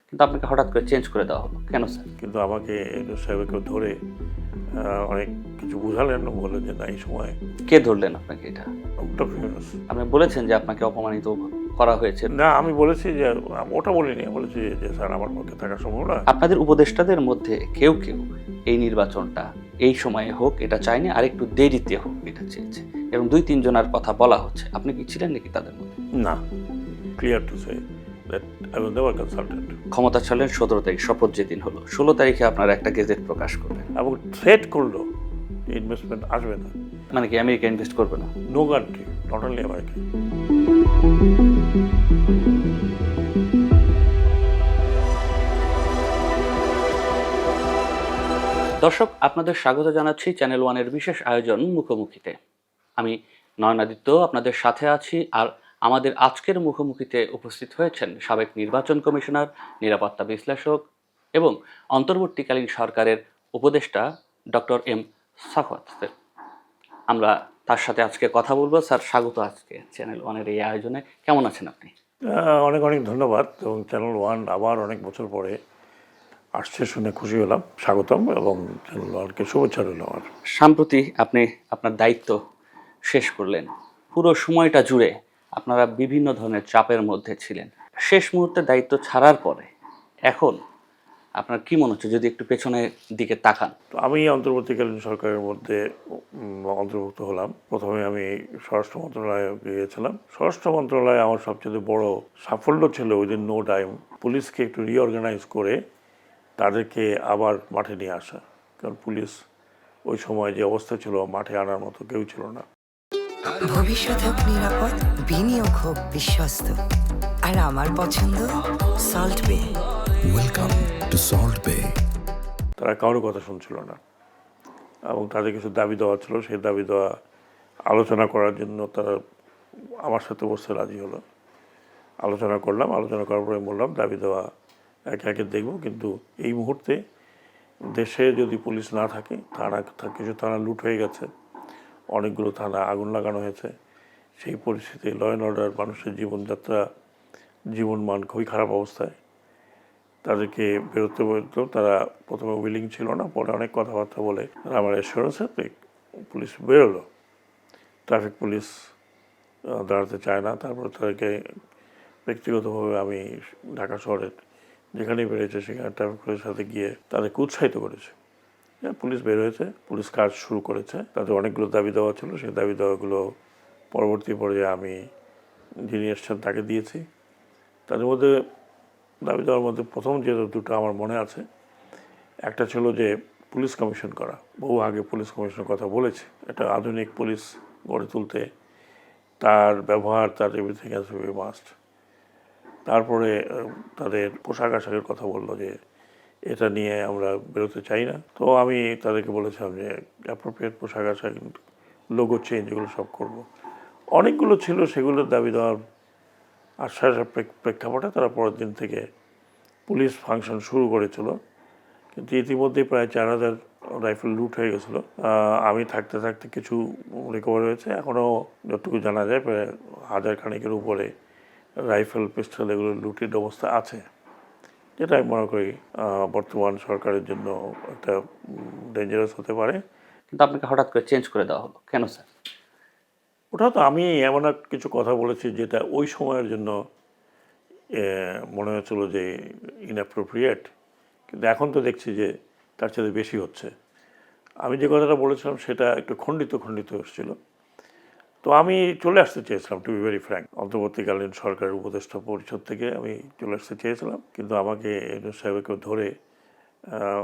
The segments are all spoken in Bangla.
কিন্তু আপনাকে হঠাৎ করে চেঞ্জ করে দেওয়া হলো কেন স্যার? কিন্তু আমাকে ইউনূস সাহেবকে ধরে অনেক কিছু বুঝালেন, বললেন যে না এই সময় কে ধরলেন আপনাকে এটা? ডক্টর ইউনূস। আপনি বলেছেন যে আপনাকে অপমানিত করা হয়েছে। না, আমি বলেছি যে ওটা বলিনি, বলেছি যে স্যার আমার পক্ষে থাকা সম্ভব না। আপনাদের উপদেষ্টাদের মধ্যে কেউ কেউ এই নির্বাচনটা এই সময়ে হোক এটা চায়নি, আর একটু দেরিতে হোক এটা চেয়েছে, এবং 2-3 জনের কথা বলা হচ্ছে। আপনি কি ছিলেন নাকি তাদের মধ্যে? না, clear to say that I was never consulted. ক্ষমতা ছাড়লেন 17 তারিখ, শপথ যেদিন হলো 16 তারিখে আপনারা একটা গেজেট প্রকাশ করবেন। এবং থ্রেট করলো ইনভেস্টমেন্ট আসবে না। মানে কি আমেরিকা ইনভেস্ট করবে না? No country, not only America. দর্শক, আপনাদের স্বাগত জানাচ্ছি চ্যানেল ওয়ানের বিশেষ আয়োজন মুখোমুখিতে। আমি নয়নাদিত্য আপনাদের সাথে আছি, আর আমাদের আজকের মুখোমুখিতে উপস্থিত হয়েছেন সাবেক নির্বাচন কমিশনার, নিরাপত্তা বিশ্লেষক এবং অন্তর্বর্তীকালীন সরকারের উপদেষ্টা ডক্টর এম সাখাওয়াত স্যার। আমরা তার সাথে আজকে কথা বলবো। স্যার, স্বাগত আজকে চ্যানেল ওয়ানের এই আয়োজনে। কেমন আছেন আপনি? অনেক অনেক ধন্যবাদ, এবং চ্যানেল ওয়ান আবার অনেক বছর পরে আসছে শুনে খুশি হলাম। স্বাগতম, এবং চ্যানেল ওয়ানকে শুভেচ্ছা রইল আমার। সম্প্রতি আপনি আপনার দায়িত্ব শেষ করলেন। পুরো সময়টা জুড়ে আপনারা বিভিন্ন ধরনের চাপের মধ্যে ছিলেন। শেষ মুহূর্তে দায়িত্ব ছাড়ার পরে এখন আপনার কি মনে হচ্ছে, যদি একটু পেছনের দিকে তাকান? তো আমি অন্তর্বর্তীকালীন সরকারের মধ্যে অন্তর্ভুক্ত হলাম। প্রথমে আমি স্বরাষ্ট্র মন্ত্রণালয়ে গিয়েছিলাম। স্বরাষ্ট্র মন্ত্রণালয়ে আমার সবচেয়ে বড় সাফল্য ছিল উইদিন নো টাইম পুলিশকে একটু রিঅর্গানাইজ করে তাদেরকে আবার মাঠে নিয়ে আসা। কারণ পুলিশ ওই সময় যে অবস্থা ছিল, মাঠে আনার মতো কেউ ছিল না। ভবিষ্যৎ হোক নিরাপদ, বিনিয়োগ হোক বিশ্বস্ত, আর আমার পছন্দ সল্ট বে। ওয়েলকাম টু সল্ট বে। তারা কারোর কথা শুনছিল না, এবং তাদের কিছু দাবি দেওয়া ছিল। সেই দাবি দেওয়া আলোচনা করার জন্য তারা আমার সাথে বসতে রাজি হলো। আলোচনা করলাম, আলোচনা করার পরে বললাম দাবি দেওয়া একে একে দেখব, কিন্তু এই মুহূর্তে দেশে যদি পুলিশ না থাকে, কিছু থানা লুট হয়ে গেছে, অনেকগুলো থানা আগুন লাগানো হয়েছে। সেই পরিস্থিতি ল অ্যান্ড অর্ডার, মানুষের জীবনযাত্রা, জীবনমান খুবই খারাপ অবস্থায়। তাদেরকে বেরোতে বলতো, তারা প্রথমে উইলিং ছিল না, পরে অনেক কথাবার্তা বলে আমার অ্যাসুরেন্সে পুলিশ বেরোলো। ট্রাফিক পুলিশ দাঁড়াতে চায় না। তারপর তাদেরকে ব্যক্তিগতভাবে আমি ঢাকা শহরের যেখানেই বেরিয়েছে সেখানে ট্রাফিক পুলিশের সাথে গিয়ে তাদেরকে উৎসাহিত করেছে। পুলিশ বের হয়েছে, পুলিশ কাজ শুরু করেছে। তাদের অনেকগুলো দাবি দেওয়া ছিল, সেই দাবি দেওয়াগুলো পরবর্তী পর্যায়ে আমি যিনি এসছেন তাকে দিয়েছি। তাদের মধ্যে দাবি দেওয়ার মধ্যে প্রথম যে দুটো আমার মনে আছে, একটা ছিল যে পুলিশ কমিশন করা। বহু আগে পুলিশ কমিশনের কথা বলেছে। একটা আধুনিক পুলিশ গড়ে তুলতে তার ব্যবহার, তার everything has to B must. তারপরে তাদের পোশাক আশাকের কথা বললো যে এটা নিয়ে আমরা বেরোতে চাই না। তো আমি তাদেরকে বলেছিলাম যে অ্যাপ্রোপ্রিয়েট পোশাক আশাক, লোগো চেঞ্জ, এগুলো সব করব। অনেকগুলো ছিল, সেগুলোর দাবি দেওয়ার আশ্বাসের প্রেক্ষাপটে তারা পরের দিন থেকে পুলিশ ফাংশন শুরু করেছিল। কিন্তু ইতিমধ্যেই প্রায় 4000 রাইফেল লুট হয়ে গেছিলো। আমি থাকতে থাকতে কিছু রিকভার হয়েছে। এখনও যতটুকু জানা যায় প্রায় 1000 খানেকের উপরে রাইফেল, পিস্তল এগুলো লুটেড অবস্থা আছে, যেটা আমি মনে করি বর্তমান সরকারের জন্য একটা ডেঞ্জারাস হতে পারে। কিন্তু আপনাকে হঠাৎ করে চেঞ্জ করে দেওয়া হলো কেন স্যার? ওটা তো আমি এমন কিছু কথা বলেছি যেটা ওই সময়ের জন্য মনে হচ্ছিল যে ইনঅ্যাপ্রোপ্রিয়েট, কিন্তু এখন তো দেখছি যে তার চেয়ে বেশি হচ্ছে। আমি যে কথাটা বলেছিলাম সেটা একটু খণ্ডিত এসেছিল। তো আমি চলে আসতে চেয়েছিলাম, টু বি ভেরি ফ্র্যাঙ্ক। অন্তর্বর্তীকালীন সরকারের উপদেষ্টা পরিষদ থেকে আমি চলে আসতে চেয়েছিলাম, কিন্তু আমাকে ইউনূস সাহেবকে ধরে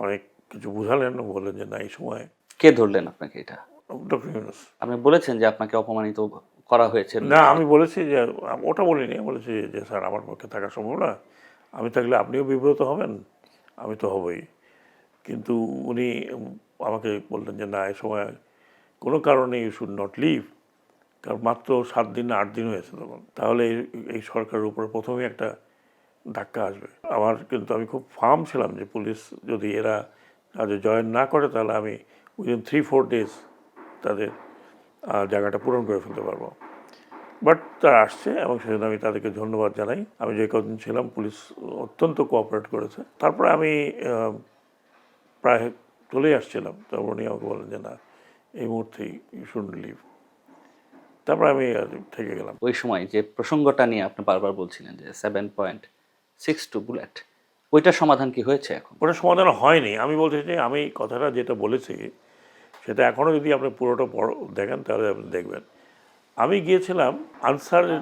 অনেক কিছু বুঝালেন, বললেন যে না এই সময়। কে ধরলেন আপনাকে এটা? ডক্টর ইউনূস। আপনি বলেছেন যে আপনাকে অপমানিত করা হয়েছে। না, আমি বলেছি যে ওটা বলিনি, বলেছি যে স্যার আমার পক্ষে থাকা সম্ভব না। আমি থাকলে আপনিও বিব্রত হবেন, আমি তো হবই। কিন্তু উনি আমাকে বললেন যে না এই সময় কোনো কারণে ইউ শুড নট লিভ। কারণ মাত্র 7 দিন না 8 দিন হয়েছে তখন। তাহলে এই সরকারের উপর প্রথমেই একটা ধাক্কা আসবে। কিন্তু আমি খুব ফার্ম ছিলাম যে পুলিশ যদি এরা কাজে জয়েন না করে, তাহলে আমি উইদিন 3-4 ডেজ তাদের জায়গাটা পূরণ করে ফেলতে পারবো। বাট তারা আসছে এবং সেজন্য আমি তাদেরকে ধন্যবাদ জানাই। আমি যে কদিন ছিলাম পুলিশ অত্যন্ত কোঅপারেট করেছে। তারপরে আমি প্রায় চলেই আসছিলাম, তারপর উনি আমাকে বলেন যে না, এই মুহূর্তেই ইউ শুড লিভ। তারপরে আমি থেকে গেলাম। ওই সময় যে প্রসঙ্গটা নিয়ে আপনি বারবার বলছিলেন যে 7.62 বুলেট, ওইটার সমাধান কি হয়েছে এখন? ওটা সমাধান হয়নি। আমি বলতে চাই, আমি কথাটা যেটা বলেছি সেটা এখনও যদি আপনি পুরোটা দেখেন তাহলে আপনি দেখবেন। আমি গিয়েছিলাম আনসারের,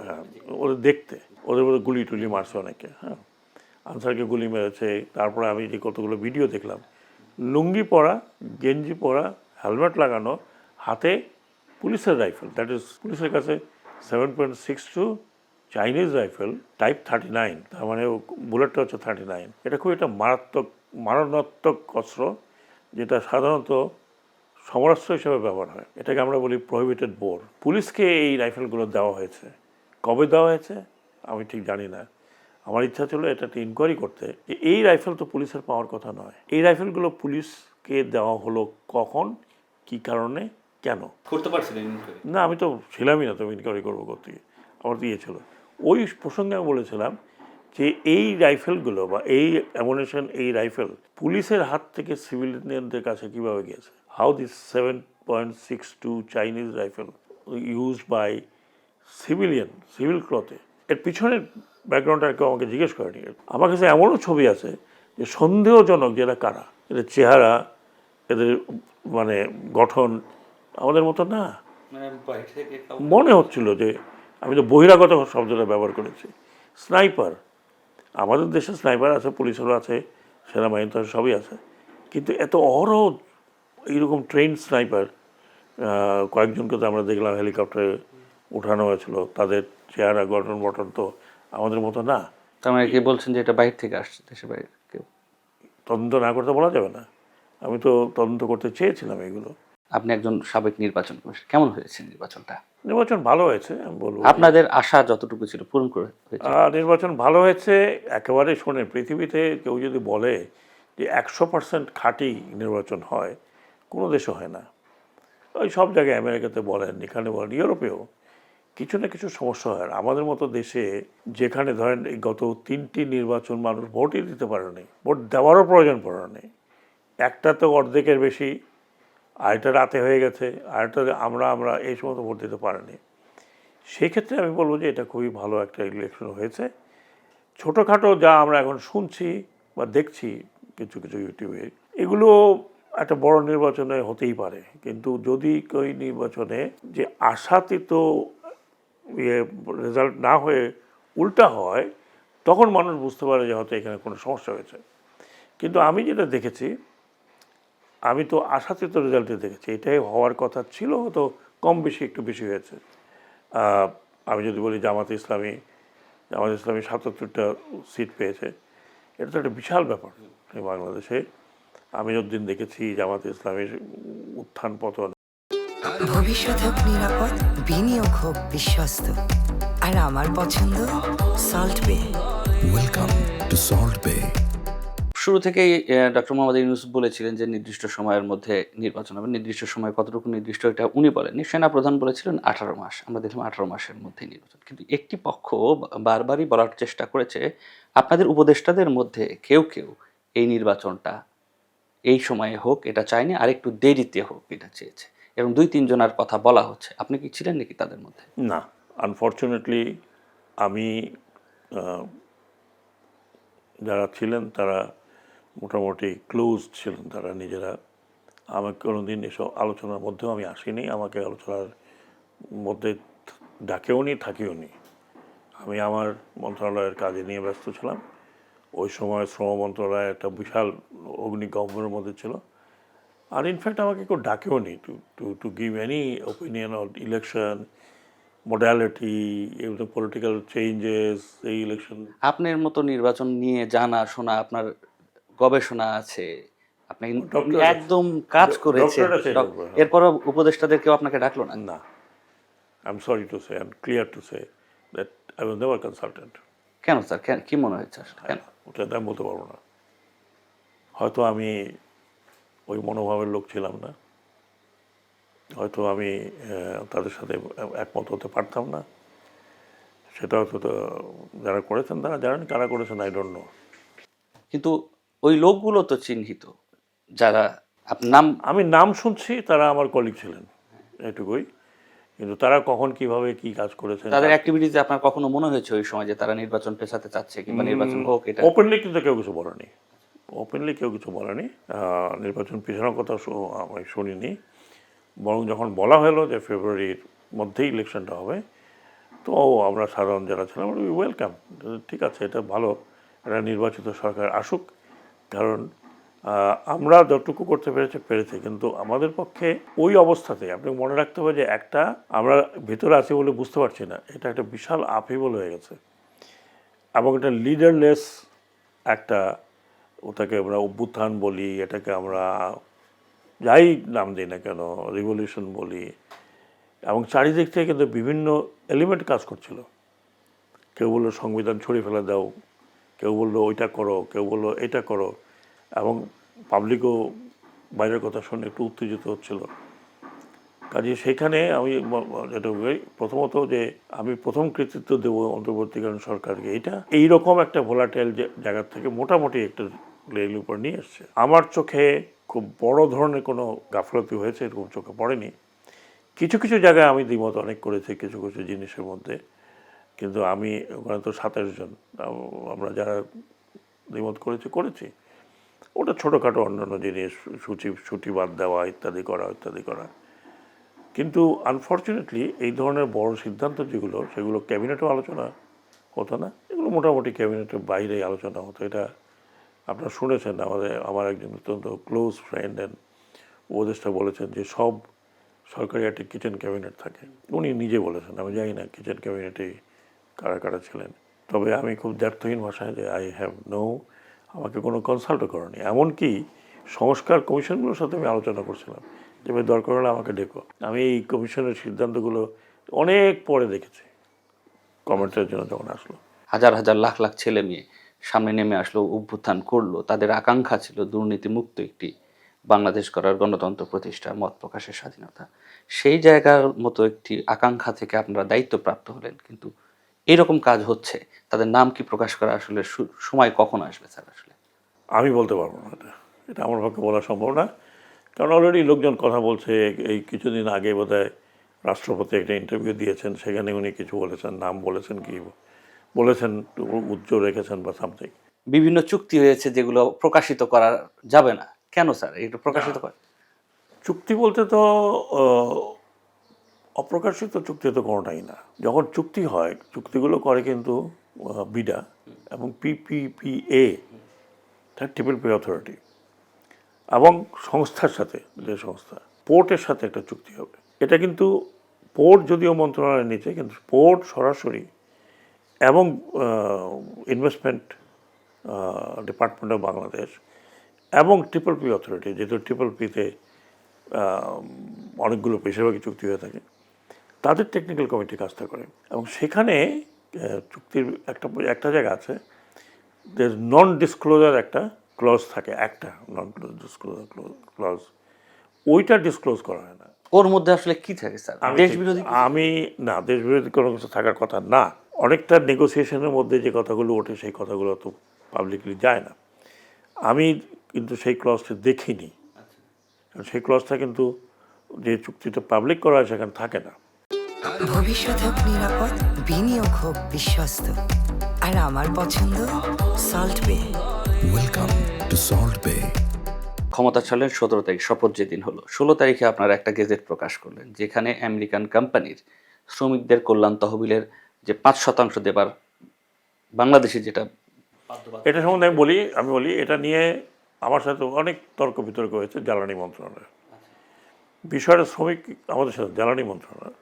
হ্যাঁ, ওদের দেখতে, ওদের মধ্যে গুলি টুলি মারছে অনেকে, হ্যাঁ, আনসারকে গুলি মেরেছে। তারপরে আমি যে কতগুলো ভিডিও দেখলাম, লুঙ্গি পরা, গেঞ্জি পরা, হেলমেট লাগানো, হাতে পুলিশের রাইফেল, দ্যাট ইজ পুলিশের কাছে 7.62 চাইনিজ রাইফেল টাইপ 39, তার মানে বুলেটটা হচ্ছে 39। এটা খুব একটা মারণাত্মক অস্ত্র, যেটা সাধারণত সমরাস্ত্র হিসেবে ব্যবহার হয়। এটাকে আমরা বলি প্রহিবিটেড বোর। পুলিশকে এই রাইফেলগুলো দেওয়া হয়েছে, কবে দেওয়া হয়েছে আমি ঠিক জানি না। আমার ইচ্ছা ছিল এটাতে ইনকোয়ারি করতে, যে এই রাইফেল তো পুলিশের পাওয়ার কথা নয়। এই রাইফেলগুলো পুলিশকে দেওয়া হলো কখন, কি কারণে, কেন করতে পারছিলেন? না, আমি তো ছিলামই না, তো ইনকোয়ারি করবো করতে গিয়ে। আমার তো ইয়ে ছিল, ওই প্রসঙ্গে আমি বলেছিলাম যে এই রাইফেলগুলো বা এই অ্যামুনিশন, এই রাইফেল পুলিশের হাত থেকে সিভিলিয়ানদের কাছে কীভাবে গিয়েছে। How this 7.62 Chinese rifle use by civil ক্লথে, এর পিছনের ব্যাকগ্রাউন্ডটা কেউ আমাকে জিজ্ঞেস করেনি। আমার কাছে এমনও ছবি আছে যে সন্দেহজনক, যেটা কারা, এদের চেহারা, এদের মানে গঠন আমাদের মতো না। মনে হচ্ছিল যে, আমি তো বহিরাগত শব্দটা ব্যবহার করেছি। স্নাইপার, আমাদের দেশে স্নাইপার আছে, পুলিশেরও আছে, সেনাবাহিনীতে সবই আছে, কিন্তু এত অহরহ এইরকম ট্রেন স্নাইপার কয়েকজনকে তো আমরা দেখলাম হেলিকপ্টারে উঠানো হয়েছিল, তাদের চেহারা গঠন তো আমাদের মতো না। তার মানে কি বলছেন যে এটা বাইরে থেকে আসছে, দেশের বাইরে কেউ? তদন্ত না করতে বলা যাবে না, আমি তো তদন্ত করতে চেয়েছিলাম এগুলো। আপনি একজন সাবেক নির্বাচন কমিশন, কেমন হয়েছে নির্বাচনটা? নির্বাচন ভালো হয়েছে, আমি বলবো। আপনাদের আশা যতটুকু ছিল পূরণ করে হয়েছে? নির্বাচন ভালো হয়েছে একেবারে। শোনেন, পৃথিবীতে কেউ যদি বলে যে 100% খাঁটি নির্বাচন হয়, কোনো দেশে হয় না। ওই সব জায়গায়, আমেরিকাতে বলেন, এখানে বলেন, ইউরোপেও কিছু না কিছু সমস্যা হয়। আর আমাদের মতো দেশে, যেখানে ধরেন এই গত 3টি নির্বাচন মানুষ ভোটই দিতে পারেনি, ভোট দেওয়ারও প্রয়োজন পড়েনি, একটা তো অর্ধেকের বেশি, আরেকটা রাতে হয়ে গেছে, আরেকটা আমরা এই সমস্ত ভোট দিতে পারিনি। সেক্ষেত্রে আমি বলবো যে এটা খুবই ভালো একটা ইলেকশন হয়েছে। ছোটোখাটো যা আমরা এখন শুনছি বা দেখছি কিছু কিছু ইউটিউবে, এগুলো একটা বড় নির্বাচনে হতেই পারে, কিন্তু যদি ওই নির্বাচনে যে আশাতীত রেজাল্ট না হয়ে উল্টা হয়, তখন মানুষ বুঝতে পারে যে হয়তো এখানে কোনো সমস্যা হয়েছে। কিন্তু আমি যেটা দেখেছি, আমি তো আশাতীত রেজাল্টে দেখেছি, এটাই হওয়ার কথা ছিল, তো কম বেশি একটু বেশি হয়েছে। আমি যদি বলি জামাত ইসলামী 77টা সিট পেয়েছে, এটা তো একটা বিশাল ব্যাপার এই বাংলাদেশে। আমি যতদিন দেখেছি জামাত ইসলামীর উত্থান পতন। ভবিষ্যৎ হোক নিরাপদ, বিনিয়োগ হোক বিশ্বস্ত, আর আমার পছন্দ সল্ট বে। Welcome to Salt Bay. শুরু থেকেই ডক্টর মোহাম্মদ ইউনূস বলেছিলেন যে নির্দিষ্ট সময়ের মধ্যে নির্বাচন হবে। নির্দিষ্ট সময় কতটুকু নির্দিষ্ট, এটা উনি বলেননি, সেনাপ্রধান বলেছিলেন 18 মাস। আমরা দেখলাম 18 মাসের মধ্যে নির্বাচন। কিন্তু একটি পক্ষ বারবারই বলার চেষ্টা করেছে, আপনাদের উপদেষ্টাদের মধ্যে কেউ কেউ এই নির্বাচনটা এই সময়ে হোক এটা চায়নি, আর একটু দেরিতে হোক এটা চেয়েছে, এবং 2-3 জনের কথা বলা হচ্ছে। আপনি কি ছিলেন নাকি তাদের মধ্যে? না, আনফর্চুনেটলি আমি, যারা ছিলেন তারা মোটামুটি ক্লোজ ছিলেন, তারা নিজেরা। আমাকে কোনোদিন এসব আলোচনার মধ্যেও আমি আসিনি, আমাকে আলোচনার মধ্যে ডাকেও নি, থাকিও নি। আমি আমার মন্ত্রণালয়ের কাজে নিয়ে ব্যস্ত ছিলাম। ওই সময় শ্রম মন্ত্রণালয় একটা বিশাল অগ্নিগহ্বরের মধ্যে ছিল। আর ইনফ্যাক্ট আমাকে কেউ ডাকেও নি to give any opinion on election modality, এগুলো পলিটিক্যাল চেঞ্জেস, এই ইলেকশন। আপনার মতো নির্বাচন নিয়ে জানা শোনা, আপনার গবেষণা আছে, আপনি একদম কাজ করেছেন, এরপরও উপদেষ্টাদের কেউ আপনাকে ডাকলো না? না, I am sorry to say and clear to say that I was never consultant. কেন স্যার, কি মনে হয়েছে আসলে, কেন? ওটা আমি বলতে পারবো না, হয়তো আমি ওই মনোভাবের লোক ছিলাম না, হয়তো আমি তাদের সাথে একমত হতে পারতাম না, সেটা হয়তো যারা করেছেন তারা জানেন, কারা করেছেন আই ডোন্ট নো। কিন্তু ওই লোকগুলো তো চিহ্নিত, যারা আপনার নাম। আমি নাম শুনছি, তারা আমার কলিগ ছিলেন, এটুকুই। কিন্তু তারা কখন কিভাবে কি কাজ করেছেন, তাদের অ্যাক্টিভিটিতে আপনার কখনো মনে হয়েছে ওই সময় যে তারা নির্বাচন পেছাতে চাচ্ছে কিংবা নির্বাচন হোক, এটা? ওপেনলি কিন্তু কেউ কিছু বলেনি, ওপেনলি কেউ কিছু বলেনি। নির্বাচন পিছানোর কথা আমি শুনিনি। বরং যখন বলা হলো যে ফেব্রুয়ারির মধ্যেই ইলেকশনটা হবে, তো আমরা সাধারণ যারা ছিলাম ওয়েলকাম, ঠিক আছে, এটা ভালো, একটা নির্বাচিত সরকার আসুক। কারণ আমরা যতটুকু করতে পেরেছি, কিন্তু আমাদের পক্ষে ওই অবস্থাতে আপনি মনে রাখতে হবে যে একটা আমরা ভেতরে আছি বলে বুঝতে পারছি না, এটা একটা বিশাল আপহেবল হয়ে গেছে এবং এটা লিডারলেস একটা, ওটাকে আমরা অভ্যুত্থান বলি, এটাকে আমরা যাই নাম দিই না কেন, রিভলিউশন বলি, এবং চারিদিক থেকে কিন্তু বিভিন্ন এলিমেন্ট কাজ করছিল। কেউ বললো সংবিধান ছড়িয়ে ফেলে দাও, কেউ বললো ওইটা করো, কেউ বললো এটা করো, এবং পাবলিকও বাইরের কথা শুনে একটু উত্তেজিত হচ্ছিল। কাজে সেইখানে আমি যেটা প্রথমত যে আমি প্রথম কৃতিত্ব দেবো অন্তর্বর্তীকালীন সরকারকে, এইরকম একটা ভোলাটাইল জায়গা থেকে মোটামুটি একটা লেভেলের উপর নিয়ে এসছে। আমার চোখে খুব বড় ধরনের কোনো গাফলতি হয়েছে এরকম চোখে পড়েনি। কিছু কিছু জায়গায় আমি দ্বিমত অনেক করেছি কিছু কিছু জিনিসের মধ্যে, কিন্তু আমি ওখানে তো 27 জন আমরা যারা দ্বিমত করেছি, ওটা ছোটোখাটো অন্যান্য জিনিস, ছুটি বাদ দেওয়া ইত্যাদি করা। কিন্তু আনফর্চুনেটলি এই ধরনের বড় সিদ্ধান্ত যেগুলো, সেগুলো ক্যাবিনেটেও আলোচনা হতো না, এগুলো মোটামুটি ক্যাবিনেটের বাইরেই আলোচনা হতো। এটা আপনারা শুনেছেন, আমার একজন অত্যন্ত ক্লোজ ফ্রেন্ড অ্যান্ড উপদেষ্টা বলেছেন যে সব সরকারি একটা কিচেন ক্যাবিনেট থাকে। উনি নিজে বলেছেন, আমি জানি না কিচেন ক্যাবিনেটে কারা কারা ছিলেন, তবে আমি খুব দ্ব্যর্থহীন ভাষায় যে আই হ্যাভ নো, আমাকে কোনো কনসাল্টও করেনি। এমনকি সংস্কার কমিশনগুলোর সাথে আমি আলোচনা করছিলাম যে ভাই দরকার হলে আমাকে ডেকো। আমি এই কমিশনের সিদ্ধান্তগুলো অনেক পরে দেখেছি, কমেন্টের জন্য যখন আসলো। হাজার হাজার লাখ লাখ ছেলে মেয়ে সামনে নেমে আসলো, অভ্যুত্থান করলো, তাদের আকাঙ্ক্ষা ছিল দুর্নীতিমুক্ত একটি বাংলাদেশ করার, গণতন্ত্র প্রতিষ্ঠা, মত প্রকাশের স্বাধীনতা। সেই জায়গার মতো একটি আকাঙ্ক্ষা থেকে আপনারা দায়িত্বপ্রাপ্ত হলেন, কিন্তু এরকম কাজ হচ্ছে, তাদের নাম কি প্রকাশ করা আসলে সময় কখন আসবে স্যার? আসলে আমি বলতে পারবো না, এটা আমার পক্ষে বলা সম্ভব না। কারণ অলরেডি লোকজন কথা বলছে। এই কিছুদিন আগে বোধহয় রাষ্ট্রপতি একটা ইন্টারভিউ দিয়েছেন, সেখানে উনি কিছু বলেছেন, নাম বলেছেন, কি বলেছেন, উজ্জ্বল রেখেছেন বা সামথিং। বিভিন্ন চুক্তি হয়েছে যেগুলো প্রকাশিত করা যাবে না, কেন স্যার এটা প্রকাশিত করে? চুক্তি বলতে তো অপ্রকাশিত চুক্তি তো কোনোটাই না। যখন চুক্তি হয়, চুক্তিগুলো করে কিন্তু বিডা এবং PPPA, ট্রিপল পি অথরিটি, এবং সংস্থার সাথে, যে সংস্থা পোর্টের সাথে একটা চুক্তি হবে। এটা কিন্তু পোর্ট যদিও মন্ত্রণালয়ের নিচে, কিন্তু পোর্ট সরাসরি এবং ইনভেস্টমেন্ট ডিপার্টমেন্ট অফ বাংলাদেশ এবং ট্রিপল পি অথরিটি, যেহেতু ট্রিপল পিতে অনেকগুলো বেশিরভাগই চুক্তি হয়ে থাকে, তাদের টেকনিক্যাল কমিটি কাজটা করে। এবং সেখানে চুক্তির একটা জায়গা আছে, যে নন ডিসক্লোজার একটা ক্লজ থাকে, একটা নন ডিসক্লোজার ক্লজ, ওইটা ডিসক্লোজ করা হয় না। ওর মধ্যে আসলে কি থাকে স্যার? দেশ বিরোধী? না, দেশ বিরোধী কোনো কিছু থাকার কথা না। অনেকটা নেগোসিয়েশনের মধ্যে যে কথাগুলো ওঠে, সেই কথাগুলো তো পাবলিকলি যায় না। আমি কিন্তু সেই ক্লজটা দেখিনি, কারণ সেই ক্লজটা কিন্তু যে চুক্তিটা পাবলিক করা হয় সেখানে থাকে না। ভবিষ্যৎ হোক নিরাপদ, বিনিয়োগ হোক বিশ্বস্ত, আর আমার পছন্দ সল্ট বে। Welcome to Salt Bay. ক্ষমতা ছাড়লেন 17 তারিখ, শপথ যেদিন হলো 16 তারিখে আপনারা একটা গেজেট প্রকাশ করলেন, যেখানে আমেরিকান কোম্পানির শ্রমিকদের কল্যাণ তহবিলের যে 5% দেবার বাংলাদেশে যেটা, এটা সম্বন্ধে আমি বলি এটা নিয়ে আমার সাথে অনেক তর্ক বিতর্ক হয়েছে জ্বালানি মন্ত্রণালয়ে। বিষয়টা শ্রমিক আমাদের সাথে জ্বালানি মন্ত্রণালয়।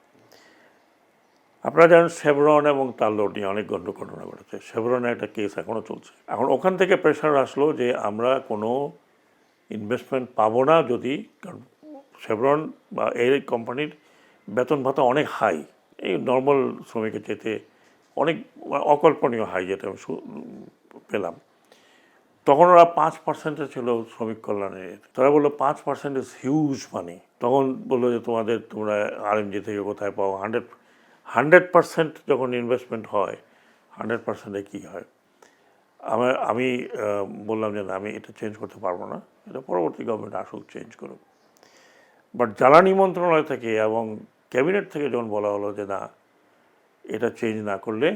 আপনারা জানেন শেভরন এবং তাল্লোর নিয়ে অনেক ঘটনা ঘটেছে। শেভরনের একটা কেস এখনও চলছে। এখন ওখান থেকে প্রেশার আসলো যে আমরা কোনো ইনভেস্টমেন্ট পাবো না যদি, কারণ শেভরন বা এই কোম্পানির বেতন ভাতা অনেক হাই, এই নর্মাল শ্রমিকের চেয়ে অনেক অকল্পনীয় হাই, যেটা আমি পেলাম। তখন ওরা 5% ছিল শ্রমিক কল্যাণে, তারা বললো 5% ইজ হিউজ মানি। তখন বললো যে তোমরা RMG থেকে কোথায় পাও, 100% যখন ইনভেস্টমেন্ট হয় 100%-এ কী হয়। আমি বললাম যে না, আমি এটা চেঞ্জ করতে পারবো না, এটা পরবর্তী গভর্নমেন্ট আসুক, চেঞ্জ করুক। বাট জ্বালানি মন্ত্রণালয় থেকে এবং ক্যাবিনেট থেকে যখন বলা হলো যে না, এটা চেঞ্জ না করলে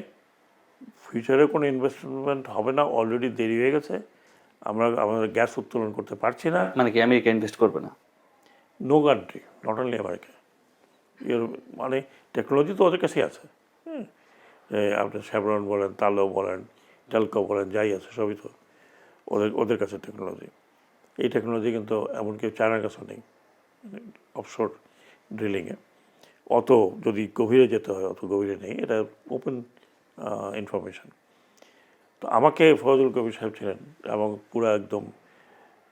ফিউচারে কোনো ইনভেস্টমেন্ট হবে না, অলরেডি দেরি হয়ে গেছে, আমরা আমাদের গ্যাস উত্তোলন করতে পারছি না। মানে কি আমেরিকা ইনভেস্ট করবে না? No country, not only America, মানে টেকনোলজি তো ওদের কাছেই আছে। আপনি শেভরন বলেন, তালো বলেন, টেলকো বলেন, যাই আছে সবই তো ওদের কাছে টেকনোলজি। এই টেকনোলজি কিন্তু এমনকি চায়নার কাছেও নেই, অফশোর ড্রিলিংয়ে। অত যদি গভীরে যেতে হয় অত গভীরে নেই, এটা ওপেন ইনফরমেশন। তো আমাকে ফজল কবির সাহেব ছিলেন এবং পুরো একদম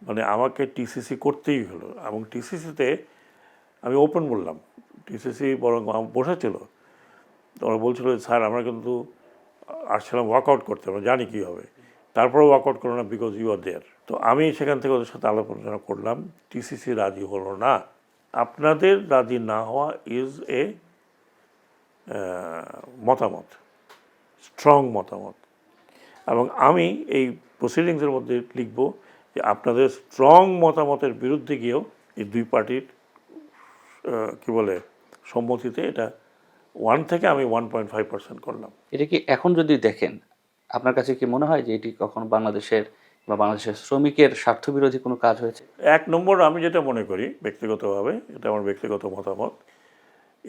মানে আমাকে টিসিসি করতেই হলো। এবং টিসিসিতে আমি ওপেন বললাম, টিসিসি বরং বসেছিল, ওরা বলছিল স্যার আমরা কিন্তু আসছিলাম ওয়ার্কআউট করতে, আমরা জানি কী হবে, তারপরেও ওয়ার্কআউট করো না বিকজ ইউ আর দেয়ার। তো আমি সেখান থেকে ওদের সাথে আলোচনা করলাম, টিসিসি রাজি হলো না। আপনাদের রাজি না হওয়া ইজ এ মতামত, স্ট্রং মতামত, এবং আমি এই প্রসিডিংসের মধ্যে লিখব যে আপনাদের স্ট্রং মতামতের বিরুদ্ধে গিয়েও এই দুই পার্টির কী বলে সম্মতিতে এটা 1 থেকে আমি 1.5% করলাম। এটা কি এখন যদি দেখেন আপনার কাছে কি মনে হয় যে এটি কখনো বাংলাদেশের বা বাংলাদেশের শ্রমিকের স্বার্থবিরোধী কোনো কাজ হয়েছে? 1 নম্বর আমি যেটা মনে করি ব্যক্তিগতভাবে, এটা আমার ব্যক্তিগত মতামত,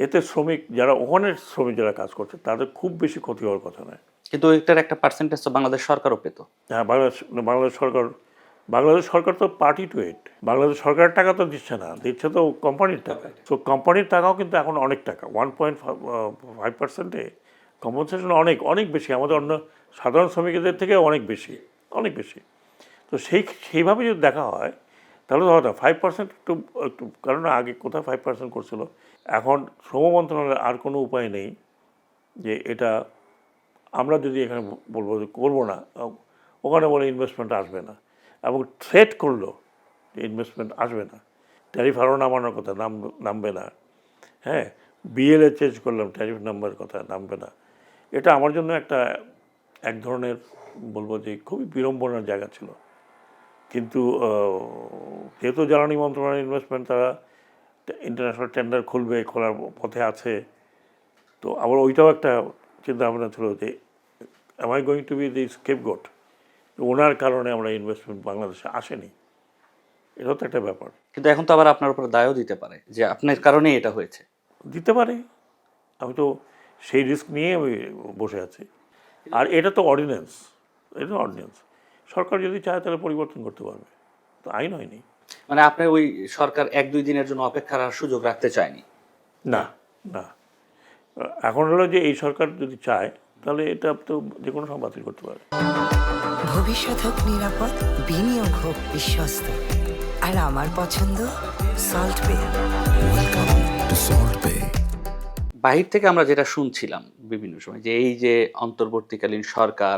এতে শ্রমিক যারা ওখানের শ্রমিক যারা কাজ করছে তাদের খুব বেশি ক্ষতি হওয়ার কথা নয়। কিন্তু এটার একটা পার্সেন্টেজ তো বাংলাদেশ সরকারও পেত। হ্যাঁ, বাংলাদেশ সরকার তো পার্টি টু ইট। বাংলাদেশ সরকারের টাকা তো দিচ্ছে না, দিচ্ছে তো কোম্পানির টাকা। তো কোম্পানির টাকাও কিন্তু এখন অনেক টাকা, 1.5%-এ কম্পনসেশন অনেক অনেক বেশি, আমাদের অন্য সাধারণ শ্রমিকদের থেকে অনেক বেশি, অনেক বেশি। তো সেইভাবে যদি দেখা হয় তাহলে তো হয়তো 5% একটু কারণ আগে কোথায় 5% করছিল। এখন শ্রম মন্ত্রণালয়ের আর কোনো উপায় নেই যে এটা আমরা যদি এখানে বলবো যে করবো না, ওখানে বলে ইনভেস্টমেন্ট আসবে না, এবং থ্রেট করলো যে ইনভেস্টমেন্ট আসবে না, ট্যারিফ আরও নামানোর কথা নামবে না, হ্যাঁ বিএলএ চেঞ্জ করলাম, ট্যারিফ নাম্বারের কথা নামবে না। এটা আমার জন্য এক ধরনের বলবো যে খুবই বিড়ম্বনার জায়গা ছিল। কিন্তু যেহেতু জ্বালানি মন্ত্রণালয়ের ইনভেস্টমেন্ট, তারা ইন্টারন্যাশনাল টেন্ডার খুলবে, খোলার পথে আছে, তো আবার ওইটাও একটা চিন্তা ভাবনা ছিল যে am I going to be the scapegoat, ওনার কারণে আমরা ইনভেস্টমেন্ট বাংলাদেশে আসেনি, এটাও তো একটা ব্যাপার। কিন্তু এখন তো আবার আপনার উপর দায়ও দিতে পারে যে আপনার কারণেই এটা হয়েছে। দিতে পারে, আমি তো সেই রিস্ক নিয়ে আমি বসে আছি। আর এটা তো অর্ডিন্যান্স, সরকার যদি চায় তাহলে পরিবর্তন করতে পারবে, তো আইন হয়নি। মানে আপনি ওই সরকার 1-2 দিনের জন্য অপেক্ষার আর সুযোগ রাখতে চায়নি? না না, এখন হলো যে এই সরকার যদি চায় তাহলে এটা তো যে কোনো সময় বাতিল করতে পারে। ভবিষ্যৎ হোক নিরাপদ, বিনিয়োগ হোক বিশ্বস্ত, আর আমার পছন্দ সল্ট বে। Welcome to Salt Bay. বাহির থেকে আমরা যেটা শুনছিলাম বিভিন্ন সময় যে এই যে অন্তর্বর্তীকালীন সরকার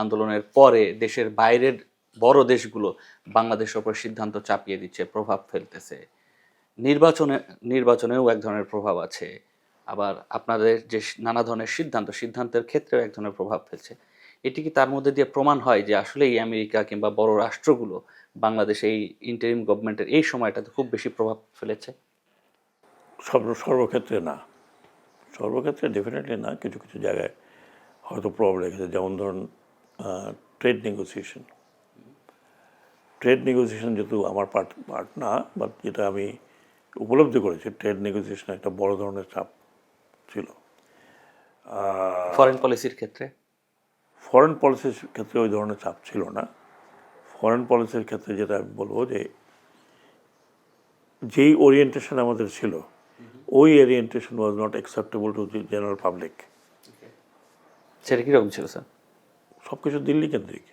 আন্দোলনের পরে দেশের বাইরের বড় দেশগুলো বাংলাদেশের উপর সিদ্ধান্ত চাপিয়ে দিচ্ছে, প্রভাব ফেলতেছে, নির্বাচনেও এক ধরনের প্রভাব আছে, আবার আপনাদের যে নানা ধরনের সিদ্ধান্তের ক্ষেত্রেও এক ধরনের প্রভাব ফেলছে। এটি কি তার মধ্যে দিয়ে প্রমাণ হয় যে আসলে এই আমেরিকা কিংবা বড় রাষ্ট্রগুলো বাংলাদেশে এই ইন্টারিম গভর্নমেন্টের এই সময়টাতে খুব বেশি প্রভাব ফেলেছে? সর্বক্ষেত্রে না, সর্বক্ষেত্রে ডেফিনেটলি না, কিছু কিছু জায়গায় হয়তো প্রভাব রেখেছে। যেমন ধরুন ট্রেড নেগোসিয়েশন যেহেতু আমার পার্ট না, বাট যেটা আমি উপলব্ধি করেছি, ট্রেড নেগোসিয়েশন একটা বড় ধরনের চাপ ছিল। ফরেন পলিসির ক্ষেত্রে ওই ধরনের চাপ ছিল না। ফরেন পলিসির ক্ষেত্রে যেটা আমি বলবো যে যেই ওরিয়েন্টেশন আমাদের ছিল, ওই orientation was not acceptable to the general public. সেটা কীরকম ছিল স্যার? সব কিছু দিল্লি কেন্দ্রিক,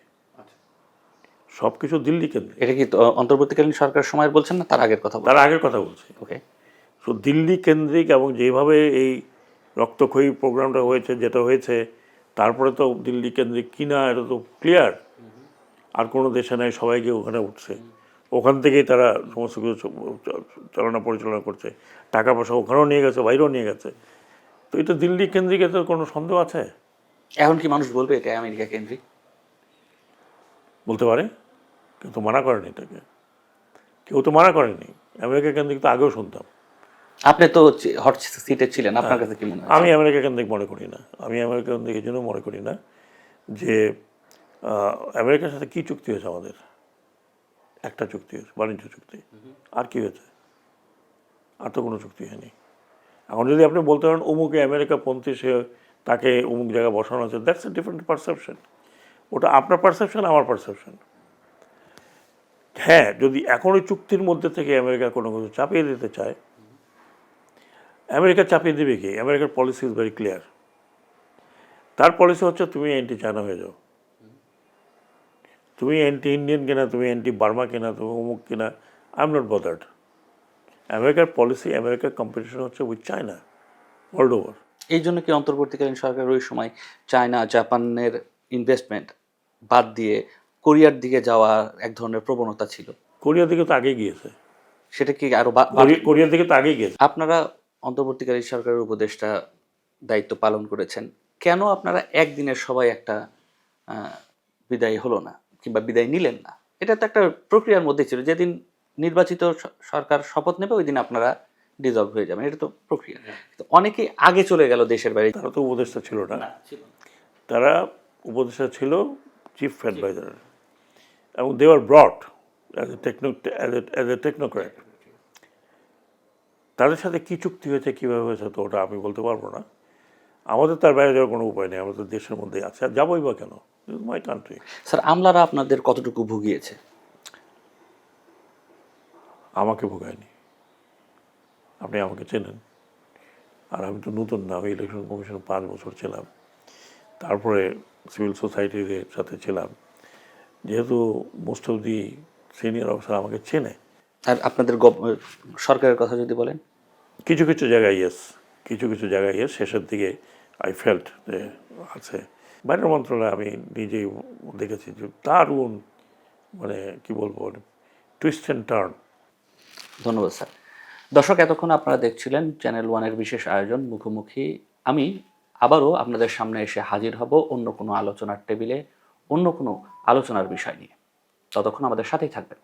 সব কিছু দিল্লি কেন্দ্রিক। এটা কি অন্তর্বর্তীকালীন সরকার সময়ের বলছেন না তার আগের কথা? তার আগের কথা বলছি। ওকে। সো দিল্লি কেন্দ্রিক, এবং যেভাবে এই রক্তক্ষয়ী প্রোগ্রামটা হয়েছে, যেটা হয়েছে, তারপরে তো দিল্লি কেন্দ্রিক কিনা এটা তো ক্লিয়ার। আর কোনো দেশে নাই, সবাই গিয়ে ওখানে উঠছে, ওখান থেকেই তারা সমস্ত কিছু চালনা পরিচালনা করছে, টাকা পয়সা ওখানেও নিয়ে গেছে, বাইরেও নিয়ে গেছে। তো এটা দিল্লি কেন্দ্রিক, এতে কোনো সন্দেহ আছে? এখন কি মানুষ বলবে এটা আমেরিকা কেন্দ্রিক? বলতে পারে, কেউ তো মানা করেনি এটাকে, কেউ তো মানা করেনি। আমেরিকা কেন্দ্রিক তো আগেও শুনতাম। আপনি তো হট সিটে ছিলেন, আপনার কাছে কি মনে হয়? আমি আমেরিকা কেন্দ্রিক মনে করি না। আমি আমেরিকা কেন্দ্রিক এই জন্য মনে করি না যে আমেরিকার সাথে কী চুক্তি হয়েছে আমাদের? একটা চুক্তি হয়েছে, বাণিজ্য চুক্তি। আর কি হয়েছে? আর তো কোনো চুক্তি হয়নি। এখন যদি আপনি বলতে পারেন অমুকে আমেরিকা পন্থী, সে তাকে অমুক জায়গায় বসানো আছে, দ্যাটস এ ডিফারেন্ট পারসেপশন। ওটা আপনার পারসেপশন, আমার পারসেপশন। হ্যাঁ, যদি এখন ওই চুক্তির মধ্যে থেকে আমেরিকা কোনো কিছু চাপিয়ে দিতে চায়, আমেরিকা চাপিয়ে দেবে কি? আমেরিকার পলিসি ইজ ভেরি ক্লিয়ার। তার পলিসি হচ্ছে তুমি অ্যান্টি চায়না হয়ে যাও, তুমি অ্যান্টি ইন্ডিয়ান কিনা, তুমি অ্যান্টি বার্মা কিনা, তুমি অমুক কিনা, আই এম নট বদার্ড। আমেরিকার পলিসি, আমেরিকার কম্পিটিশন হচ্ছে উইথ চায়না ওয়ার্ল্ড ওভার। এই জন্য কি অন্তর্বর্তীকালীন সরকার ওই সময় চায়না জাপানের ইনভেস্টমেন্ট বাদ দিয়ে কোরিয়ার দিকে যাওয়া এক ধরনের প্রবণতা ছিল? কোরিয়ার দিকে তো আগেই গিয়েছে, সেটা কি আরো কোরিয়ার দিকে তো আগেই গিয়েছে। আপনারা অন্তর্বর্তীকালীন সরকারের উপদেষ্টা দায়িত্ব পালন করেছেন, কেন আপনারা একদিনের সবাই একটা বিদায় হলো না কিংবা বিদায় নিলেন না? এটা তো একটা প্রক্রিয়ার মধ্যে ছিল, যেদিন নির্বাচিত সরকার শপথ নেবে ওই দিন আপনারা ডিজলভ হয়ে যাবেন, এটা তো প্রক্রিয়া। তো অনেকেই আগে চলে গেল দেশের বাইরে। তারা তো উপদেষ্টা ছিল না, তারা উপদেষ্টা ছিল চিফ অ্যাডভাইজার, এবং দে আর ব্রট অ্যাজ এ টেকনোক্র্যাট। তাদের সাথে কী চুক্তি হয়েছে, কীভাবে হয়েছে, তো ওটা আমি বলতে পারবো না। আমাদের তার বাইরে যাওয়ার কোনো উপায় নেই, আমাদের দেশের মধ্যেই আছে, আর যাবোই বা কেন? My country. স্যার, আমলারা আপনাদের কতটুকু ভুগিয়েছে? আমাকে ভোগায়নি। আপনি আমাকে চেনেন, আর আমি তো নতুন না, আমি ইলেকশন কমিশনে 5 বছর ছিলাম, তারপরে সিভিল সোসাইটির সাথে ছিলাম। যেহেতু most of the senior officer আমাকে চেনে। আর আপনাদের সরকারের কথা যদি বলেন? কিছু কিছু জায়গায় ইয়েস, কিছু কিছু জায়গায় ইয়েস। শেষের দিকে আই ফেল্ট যে আছে। বাইরের মন্ত্রণালয়ে আমি নিজেই দেখেছি যে দারুণ, মানে কি বলবো, টুইস্ট অ্যান্ড টার্ন। ধন্যবাদ স্যার। দর্শক, এতক্ষণ আপনারা দেখছিলেন চ্যানেল ওয়ানের বিশেষ আয়োজন মুখোমুখি। আমি আবারও আপনাদের সামনে এসে হাজির হব অন্য কোনো আলোচনার টেবিলে, অন্য কোনো আলোচনার বিষয় নিয়ে। ততক্ষণ আমাদের সাথেই থাকবেন।